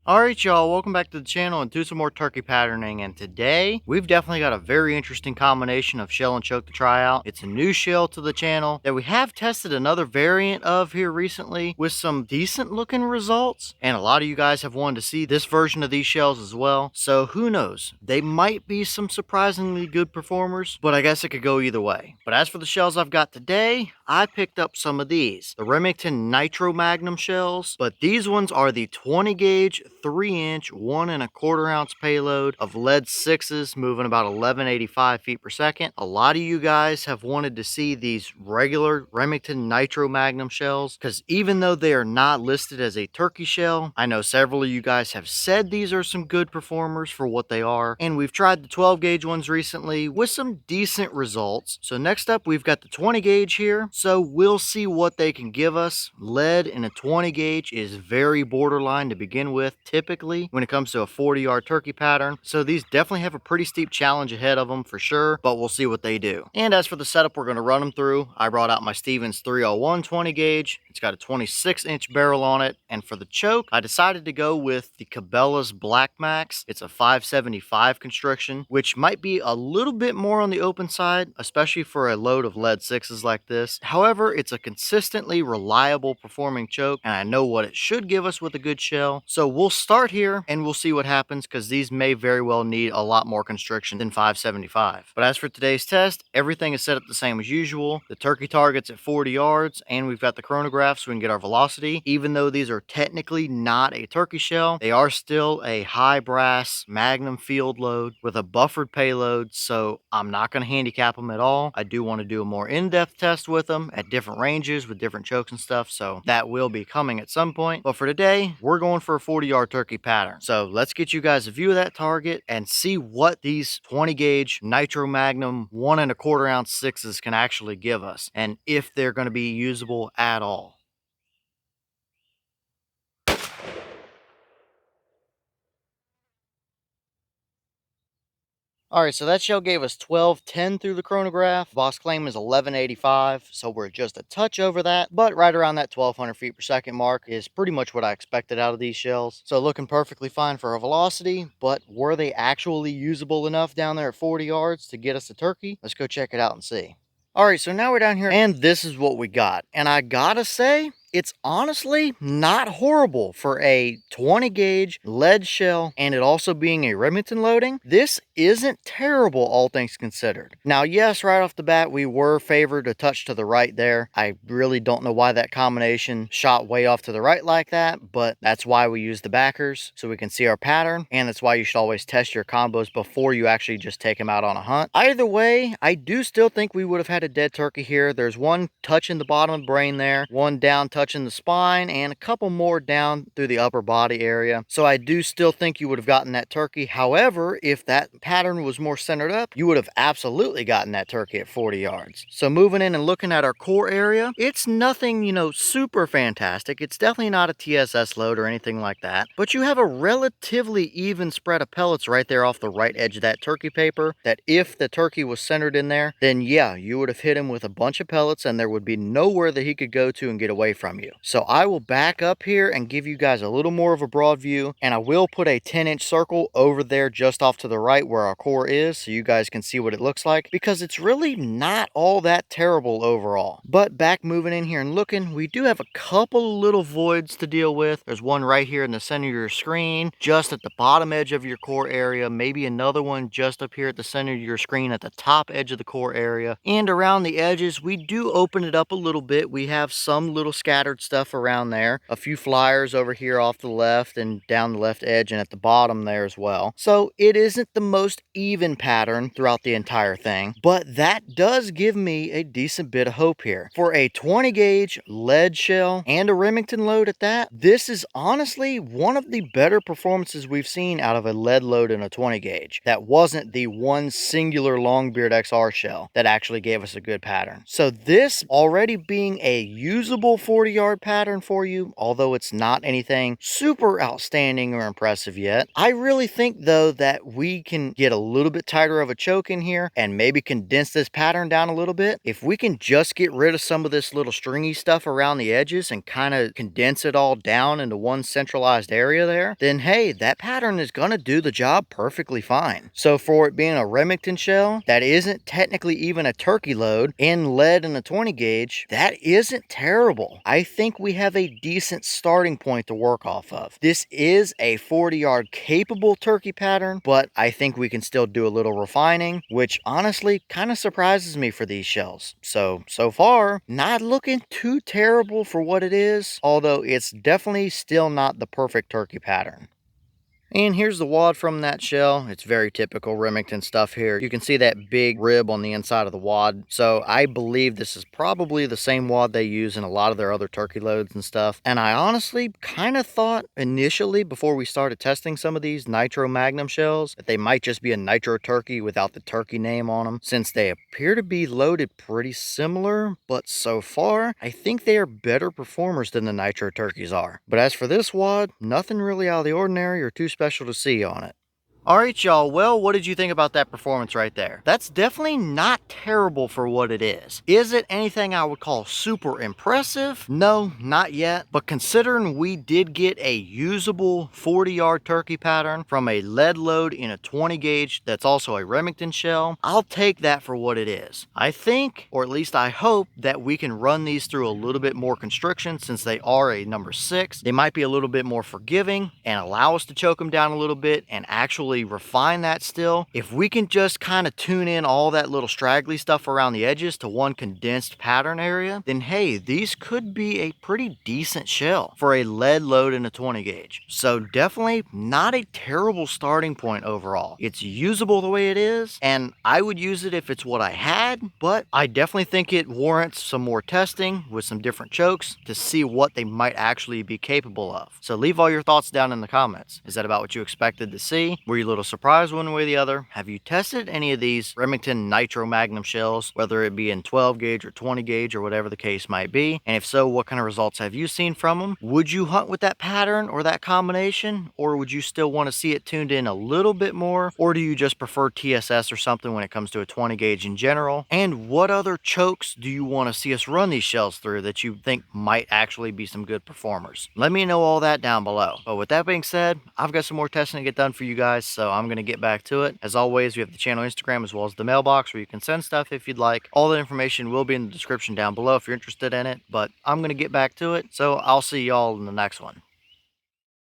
Alright y'all, welcome back to the channel and do some more turkey patterning, and today we've definitely got a very interesting combination of shell and choke to try out. It's a new shell to the channel that we have tested another variant of here recently with some decent looking results, and a lot of you guys have wanted to see this version of these shells as well, so who knows, they might be some surprisingly good performers, but I guess it could go either way. But as for the shells I've got today, I picked up some of these, the Remington Nitro Magnum shells, but these ones are the 20 gauge 3-inch 1¼ ounce payload of lead 6s moving about 1185 feet per second. A lot of you guys have wanted to see these regular Remington Nitro Magnum shells because even though they are not listed as a turkey shell, I know several of you guys have said these are some good performers for what they are, and we've tried the 12 gauge ones recently with some decent results. So next up we've got the 20 gauge here, so we'll see what they can give us. Lead in a 20 gauge is very borderline to begin with typically when it comes to a 40-yard turkey pattern, so these definitely have a pretty steep challenge ahead of them for sure, but we'll see what they do. And as for the setup we're going to run them through, I brought out my Stevens 301 20 gauge. It's got a 26-inch barrel on it, and for the choke I decided to go with the Cabela's Blackmaxx. It's a 575 constriction, which might be a little bit more on the open side, especially for a load of lead 6s like this. However, it's a consistently reliable performing choke, and I know what it should give us with a good shell, so we'll start here and we'll see what happens, because these may very well need a lot more constriction than 575. But as for today's test, everything is set up the same as usual. The turkey target's at 40 yards, and we've got the chronograph so we can get our velocity. Even though these are technically not a turkey shell, they are still a high brass Magnum field load with a buffered payload, so I'm not going to handicap them at all. I do want to do a more in-depth test with them at different ranges with different chokes and stuff, so that will be coming at some point. But for today, we're going for a 40-yard turkey pattern. So let's get you guys a view of that target and see what these 20 gauge Nitro Magnum 1¼ ounce 6s can actually give us, and if they're going to be usable at all. Alright, so that shell gave us 1210 through the chronograph. Boss claim is 1185, so we're just a touch over that, but right around that 1200 feet per second mark is pretty much what I expected out of these shells. So looking perfectly fine for a velocity, but were they actually usable enough down there at 40 yards to get us a turkey? Let's go check it out and see. Alright, so now we're down here, and this is what we got. And I gotta say, it's honestly not horrible for a 20 gauge lead shell, and it also being a Remington loading. This isn't terrible, all things considered. Now, yes, right off the bat, we were favored a touch to the right there. I really don't know why that combination shot way off to the right like that, but that's why we use the backers, so we can see our pattern, and that's why you should always test your combos before you actually just take them out on a hunt. Either way, I do still think we would have had a dead turkey here. There's one touching the bottom of the brain there, one down touching the spine, and a couple more down through the upper body area. So I do still think you would have gotten that turkey. However, if that pattern was more centered up, you would have absolutely gotten that turkey at 40 yards. So moving in and looking at our core area, it's nothing, super fantastic. It's definitely not a TSS load or anything like that, but you have a relatively even spread of pellets right there off the right edge of that turkey paper, that if the turkey was centered in there, then yeah, you would have hit him with a bunch of pellets and there would be nowhere that he could go to and get away from you. So I will back up here and give you guys a little more of a broad view, and I will put a 10-inch circle over there just off to the right where our core is, so you guys can see what it looks like, because it's really not all that terrible overall. But back moving in here and looking, we do have a couple little voids to deal with. There's one right here in the center of your screen, just at the bottom edge of your core area, maybe another one just up here at the center of your screen at the top edge of the core area, and around the edges we do open it up a little bit. We have some little scattered stuff around there, a few flyers over here off the left and down the left edge and at the bottom there as well. So it isn't the most even pattern throughout the entire thing, but that does give me a decent bit of hope here. For a 20 gauge lead shell and a Remington load at that, this is honestly one of the better performances we've seen out of a lead load in a 20 gauge. That wasn't the one singular Longbeard XR shell that actually gave us a good pattern. So this already being a usable 40-yard pattern for you, although it's not anything super outstanding or impressive yet. I really think though that we can get a little bit tighter of a choke in here and maybe condense this pattern down a little bit. If we can just get rid of some of this little stringy stuff around the edges and kind of condense it all down into one centralized area there, then hey, that pattern is gonna do the job perfectly fine. So for it being a Remington shell that isn't technically even a turkey load in lead and a 20 gauge, that isn't terrible. I think we have a decent starting point to work off of. This is a 40-yard capable turkey pattern, but I think we can still do a little refining, which honestly kind of surprises me for these shells. So far, not looking too terrible for what it is, although it's definitely still not the perfect turkey pattern. And here's the wad from that shell. It's very typical Remington stuff here. You can see that big rib on the inside of the wad. So I believe this is probably the same wad they use in a lot of their other turkey loads and stuff. And I honestly kind of thought initially, before we started testing some of these Nitro Magnum shells, that they might just be a Nitro turkey without the turkey name on them, since they appear to be loaded pretty similar. But so far, I think they are better performers than the Nitro turkeys are. But as for this wad, nothing really out of the ordinary or too special to see on it. Alright y'all, well, what did you think about that performance right there? That's definitely not terrible for what it is. Is it anything I would call super impressive? No, not yet. But considering we did get a usable 40-yard turkey pattern from a lead load in a 20 gauge that's also a Remington shell, I'll take that for what it is. I think, or at least I hope, that we can run these through a little bit more constriction since they are a number 6. They might be a little bit more forgiving and allow us to choke them down a little bit and actually refine that still. If we can just kind of tune in all that little straggly stuff around the edges to one condensed pattern area, then hey, these could be a pretty decent shell for a lead load in a 20 gauge. So definitely not a terrible starting point overall. It's usable the way it is, and I would use it if it's what I had, but I definitely think it warrants some more testing with some different chokes to see what they might actually be capable of. So leave all your thoughts down in the comments. Is that about what you expected to see? Were you a little surprised one way or the other? Have you tested any of these Remington Nitro Magnum shells, whether it be in 12 gauge or 20 gauge or whatever the case might be? And if so, what kind of results have you seen from them? Would you hunt with that pattern or that combination? Or would you still want to see it tuned in a little bit more? Or do you just prefer TSS or something when it comes to a 20 gauge in general? And what other chokes do you want to see us run these shells through that you think might actually be some good performers? Let me know all that down below. But with that being said, I've got some more testing to get done for you guys, so I'm going to get back to it. As always, we have the channel Instagram as well as the mailbox where you can send stuff if you'd like. All the information will be in the description down below if you're interested in it, but I'm going to get back to it, so I'll see y'all in the next one.